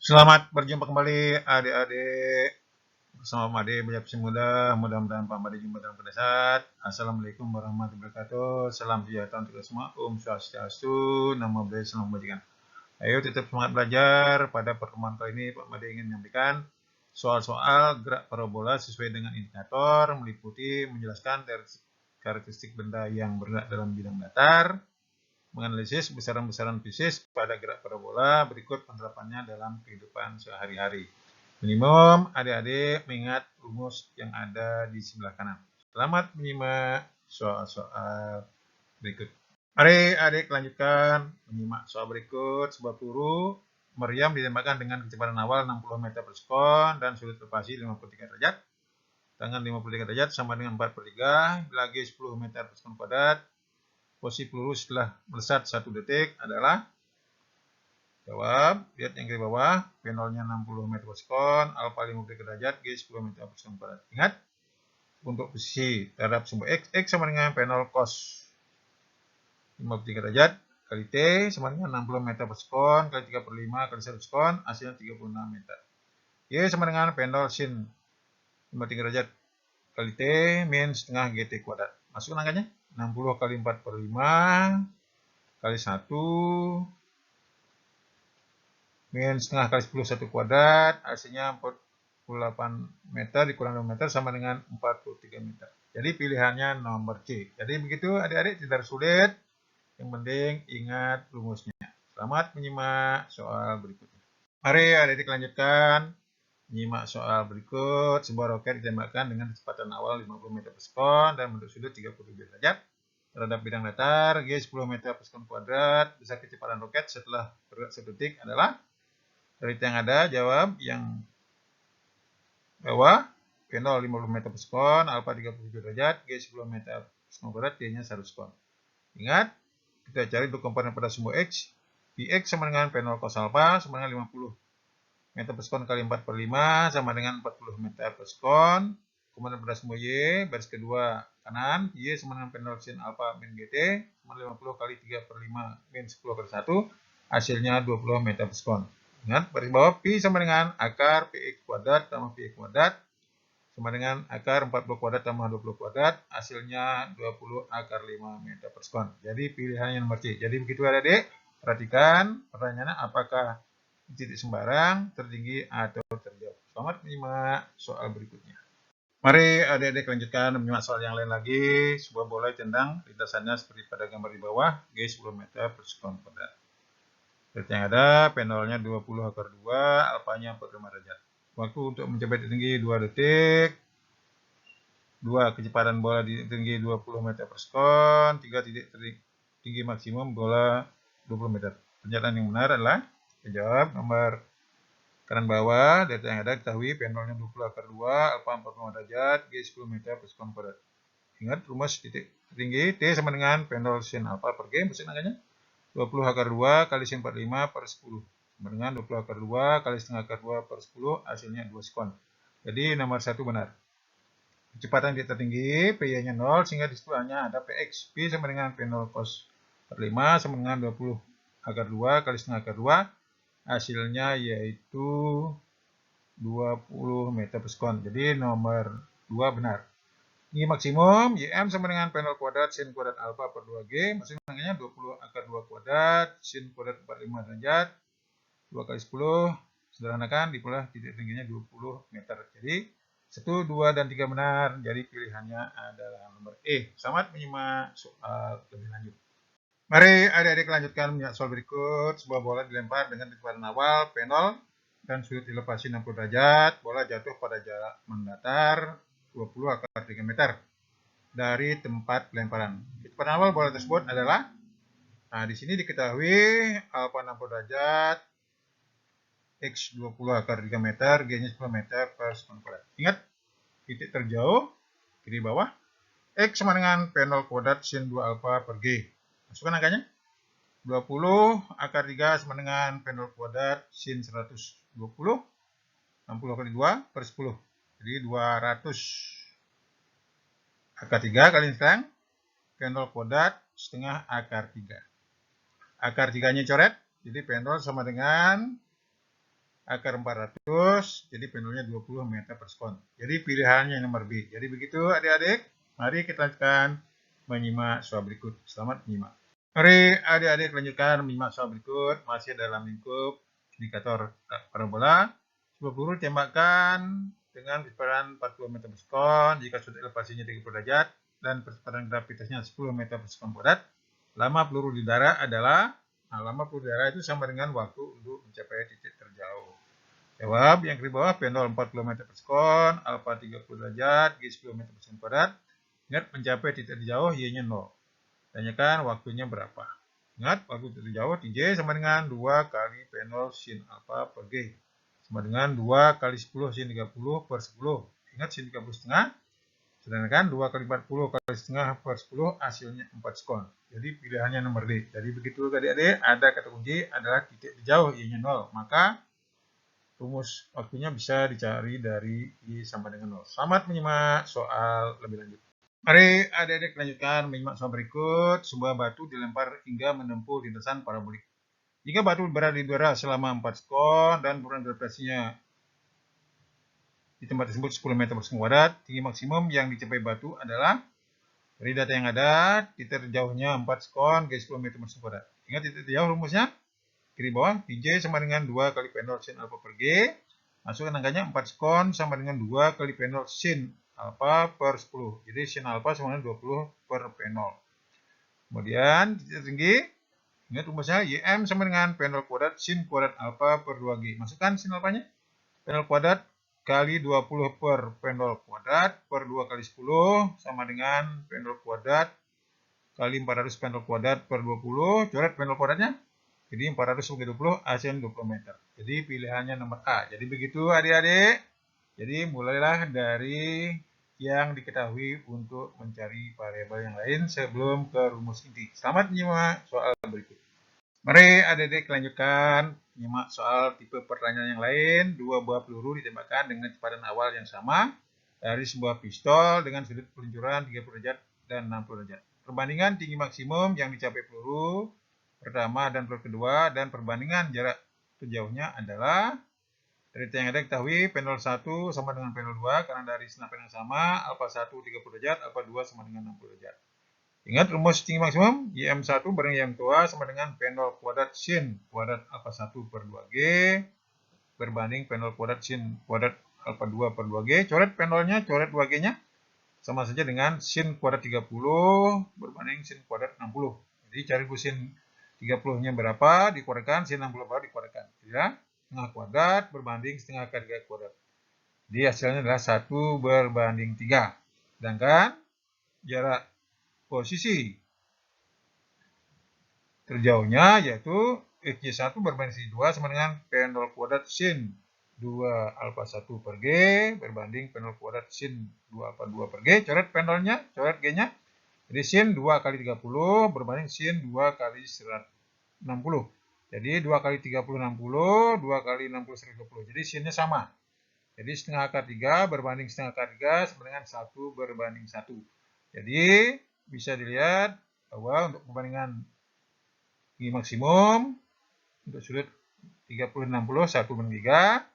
Selamat berjumpa kembali adik-adik bersama Made Belajar Muda. Mudah-mudahan Pak Made jumpa dalam pada saat. Assalamualaikum warahmatullahi wabarakatuh. Salam sejahtera untuk kita semua. Swastiastu, Namo Buddhaya, Salam Kebajikan. Ayo tetap semangat belajar. Pada pertemuan kali ini Pak Made ingin menyampaikan soal-soal gerak parabola sesuai dengan indikator, meliputi menjelaskan karakteristik benda yang bergerak dalam bidang datar, menganalisis besaran-besaran fisik pada gerak parabola, berikut penerapannya dalam kehidupan sehari-hari. Minimum adik-adik mengingat rumus yang ada di sebelah kanan. Selamat menyimak soal-soal berikut. Mari adik lanjutkan menyimak soal berikut. Sebuah peluru meriam ditembakkan dengan kecepatan awal 60 meter per sekon dan sudut elevasi 53 derajat. Tangan 53 derajat sama dengan 4 per 3, lagi 10 meter per sekon kuadrat. Posisi peluru setelah melesat 1 detik adalah, jawab, lihat yang di bawah, P0-nya 60 meter per sekon, alfa 53 derajat, G 10 meter per sekon kuadrat. Ingat, untuk posisi terhadap sumber X sama dengan P0 cos 53 derajat kali T sama dengan 60 meter per sekon kali 3 per 5 kali 1 sekon, hasilnya 36 meter. Y sama dengan P0 sin 53 derajat kali T min setengah GT kuadrat. Masuk angkanya, 60 kali 4 per 5 kali 1 min setengah kali 10 1 kuadrat, hasilnya 48 meter dikurang 2 meter sama dengan 43 meter. Jadi pilihannya nomor C. Jadi begitu adik-adik, tidak sulit. Yang penting ingat rumusnya. Selamat menyimak soal berikutnya. Mari adik-adik lanjutkan menyimak soal berikut. Sebuah roket ditembakkan dengan kecepatan awal 50 meter per sekon dan bentuk sudut 37 derajat terhadap bidang datar G 10 meter per sekon kuadrat. Besar kecepatan roket setelah bergerak 1 detik adalah, dari yang ada, jawab yang bawah, P0 50 meter per sekon, alfa 37 derajat, G 10 meter per sekon kuadrat, T-nya 1 sekon. Ingat, kita cari untuk komponen pada sumbu X. Px sama dengan P0 cos alfa sama dengan 50 meter per sekon kali 4 per 5 sama dengan 40 meter per sekon. Komponen pada sumbu Y, baris kedua kanan, Y sama dengan P0 sin alfa min GT sama 50 kali 3 per 5 min 10 kali 1, hasilnya 20 meter per sekon. Ingat, baris bawah, Pi sama dengan akar Px kuadrat tambah Px kuadrat sama dengan akar 40 kuadrat tambah 20 kuadrat, hasilnya 20 akar 5 meter per sekon. Jadi pilihannya nomor C. Jadi begitu adik-adik, perhatikan pertanyaannya apakah titik sembarang, tertinggi, atau terjauh. Selamat menyimak soal berikutnya. Mari adik-adik lanjutkan menyimak soal yang lain lagi. Sebuah bola ditendang, lintasannya seperti pada gambar di bawah, G 10 meter per sekon kuadrat. Seperti yang ada, P0-nya 20 akar 2, alfanya 45 derajat. Waktu untuk mencapai titik tinggi 2 detik. 2. Kecepatan bola di tinggi 20 meter per sekon. 3. Titik tinggi maksimum bola 20 meter. Pernyataan yang benar adalah, jawab nomor kanan bawah. Data yang ada ketahui P0-nya 20 akar 2, alfa 45 derajat, G 10 meter per sekon kuadrat. Ingat rumus titik tinggi T sama dengan P0 sin alfa per G, mesin angkanya 20 akar 2 kali sin 45 per 10. Sama dengan 20 akar 2 kali setengah akar 2 per 10, hasilnya 2 sekon. Jadi nomor 1 benar. Kecepatan titik tertinggi, P-nya 0, sehingga di situ hanya ada Px. P sama dengan P0 cos 45 sama dengan 20 akar 2 kali setengah akar 2. Hasilnya yaitu 20 meter per sekon. Jadi nomor 2 benar. Tinggi maksimum, Ym sama dengan P0 kuadrat sin kuadrat alfa per 2G. Maksudnya 20 akar 2 kuadrat sin kuadrat 45 derajat. 2 kali 10, sederhanakan, dipula titik tingginya 20 meter. Jadi 1, 2, dan 3 benar. Jadi pilihannya adalah nomor E. Selamat menyimak soal lebih lanjut. Mari adik-adik lanjutkan menyimak soal berikut. Sebuah bola dilempar dengan kecepatan awal P0 dan sudut elevasi 60 derajat. Bola jatuh pada jarak mendatar 20 akar 3 meter dari tempat pelemparan. Kecepatan awal bola tersebut adalah, nah di sini diketahui alfa 60 derajat, X 20 akar 3 meter, G-nya 10 meter per sekon kuadrat. Ingat, titik terjauh kiri bawah, X sama dengan P0 kuadrat sin 2 alfa per G. Masukkan angkanya. 20 akar 3 sama dengan P0 kuadrat sin 120, 60 kali 2 per 10. Jadi 200 akar 3 kali sekarang P0 kuadrat setengah akar 3. Akar 3-nya coret, jadi P0 sama dengan akar 400, jadi penolnya 20 meter per sekon. Jadi pilihannya nomor B. Jadi begitu adik-adik, mari kita lanjutkan menyimak soal berikut. Selamat menyimak. Mari adik-adik lanjutkan menyimak soal berikut, masih dalam lingkup indikator parabola. Sebuah peluru ditembakkan dengan kecepatan 40 meter per sekon jika sudut elevasinya 30 derajat dan percepatan gravitasnya 10 meter per sekon kuadrat. Lama peluru di udara adalah lama peluru di udara itu sama dengan waktu untuk mencapai titik terjauh. Jawab yang di bawah P0 40 meter per sekon, alfa 30 derajat, G 10 meter per sekon kuadrat. Ingat mencapai titik terjauh Y-nya 0. Tanyakan waktunya berapa. Ingat waktu titik terjauh Tj sama dengan 2 kali P0 sin alfa per G. Sama dengan 2 kali 10 sin 30 per 10. Ingat sin 30 setengah. Sedangkan 2 kali 40 kali setengah per 10 hasilnya 4 sekon. Jadi pilihannya nomor D. Jadi begitu adik-adik, ada kata kunci adalah titik terjauh Y-nya 0. Maka rumus waktunya bisa dicari dari I sama dengan 0. Selamat menyimak soal lebih lanjut. Mari adik-adik lanjutkan menyimak soal berikut. Sebuah batu dilempar hingga menempuh lintasan parabolik. Jika batu berada di udara selama 4 sekon dan buruan gravitasinya di tempat tersebut 10 meter per sekon kuadrat, tinggi maksimum yang dicapai batu adalah dari data yang ada, titik terjauhnya 4 sekon ke 10 meter per sekon kuadrat. Ingat titik terjauh rumusnya? Kiri bawah, Pj sama dengan 2 kali P0 sin alfa per G. Masukkan angkanya 4 sekon sama dengan 2 kali P0 sin alfa per 10. Jadi sin alfa sama dengan 20 per P0. Kemudian titik tinggi, ingat rumusnya Ym sama dengan P0 kuadrat sin kuadrat alfa per 2G. Masukkan sin alfanya. P0 kuadrat kali 20 per P0 kuadrat per 2 kali 10 sama dengan P0 kuadrat kali 400 P0 kuadrat per 20. Coret P0 kuadratnya. Jadi 400 bagi 20 hasilnya 20 meter. Jadi pilihannya nomor A. Jadi begitu adik-adik. Jadi mulailah dari yang diketahui untuk mencari variabel yang lain sebelum ke rumus inti. Selamat menyimak soal berikut. Mari adik-adik lanjutkan menyimak soal tipe pertanyaan yang lain. Dua buah peluru ditembakkan dengan kecepatan awal yang sama dari sebuah pistol dengan sudut peluncuran 30 derajat dan 60 derajat. Perbandingan tinggi maksimum yang dicapai peluru pertama dan peluru kedua dan perbandingan jarak terjauhnya adalah dari yang ada ketahui P01 sama dengan P02 karena dari senapan yang sama alfa 1 30 derajat, alfa 2 sama dengan 60 derajat. Ingat rumus tinggi maksimum Ym1 bareng Ym tua sama dengan P0 kuadrat sin kuadrat alfa 1 per 2G berbanding P0 kuadrat sin kuadrat alfa 2 per 2G. Coret P0-nya, coret 2G-nya sama saja dengan sin kuadrat 30 berbanding sin kuadrat 60. Jadi cari sin 30-nya berapa, dikuadratkan, sin 60 berapa, dikuadratkan. Ya, setengah kuadrat berbanding setengah akar 3 kuadrat. Jadi hasilnya adalah 1 berbanding 3. Sedangkan jarak posisi terjauhnya yaitu Xj1 berbanding sin 2 sama dengan P0 kuadrat sin 2 alfa 1 per G berbanding P0 kuadrat sin 2 alfa 2 per G. Coret P0-nya, coret G-nya. Jadi sin 2 kali 30 berbanding sin 2 kali 60. Jadi 2 kali 30 60, 2 kali 60 120. Jadi sinnya sama. Jadi setengah akar 3 berbanding setengah akar 3 sama dengan 1 berbanding 1. Jadi bisa dilihat bahwa untuk perbandingan tinggi maksimum untuk sudut 30 60 1 banding 3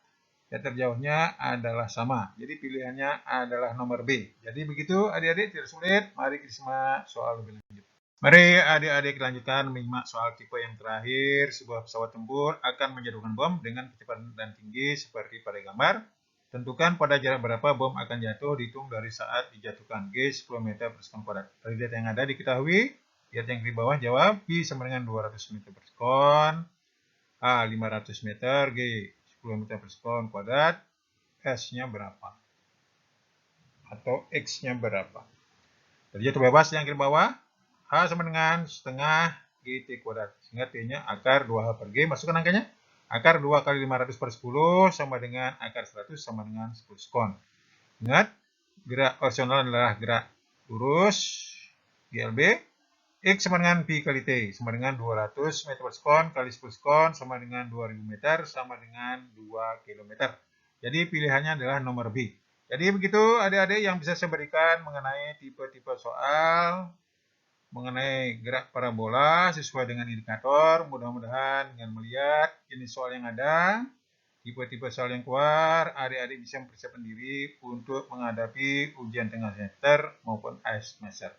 ya terjauhnya adalah sama. Jadi pilihannya adalah nomor B. Jadi begitu adik-adik, tidak sulit. Mari kita simak soal lebih lanjut. Mari adik-adik lanjutkan menyimak soal tipe yang terakhir. Sebuah pesawat tempur akan menjatuhkan bom dengan kecepatan dan tinggi seperti pada gambar. Tentukan pada jarak berapa bom akan jatuh dihitung dari saat dijatuhkan. G 10 meter per sekon kuadrat. Dari data yang ada diketahui. Lihat yang di bawah jawab. B sama dengan 200 meter per sekon. A 500 meter. G 10 meter per sekon kuadrat, S-nya berapa? Atau X-nya berapa? Jadi jatuh bebas yang kiri bawah, H sama dengan setengah GT kuadrat. Sehingga T-nya akar 2H per G. Masukkan angkanya. Akar 2 kali 500 per 10 sama dengan akar 100 sama dengan 10 sekon. Ingat, gerak horizontal adalah gerak lurus, GLB. X sama dengan Pi kali T, sama dengan 200 meter per sekon kali 10 sekon, sama dengan 2000 meter, sama dengan 2 km. Jadi pilihannya adalah nomor B. Jadi begitu adik-adik yang bisa saya berikan mengenai tipe-tipe soal, mengenai gerak parabola sesuai dengan indikator. Mudah-mudahan dengan melihat jenis soal yang ada, tipe-tipe soal yang keluar, adik-adik bisa mempersiapkan diri untuk menghadapi ujian tengah semester maupun akhir semester.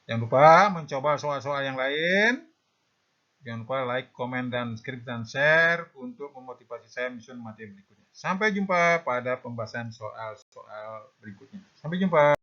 Jangan lupa mencoba soal-soal yang lain. Jangan lupa like, komen, dan subscribe dan share untuk memotivasi saya menyusun materi berikutnya. Sampai jumpa pada pembahasan soal-soal berikutnya. Sampai jumpa.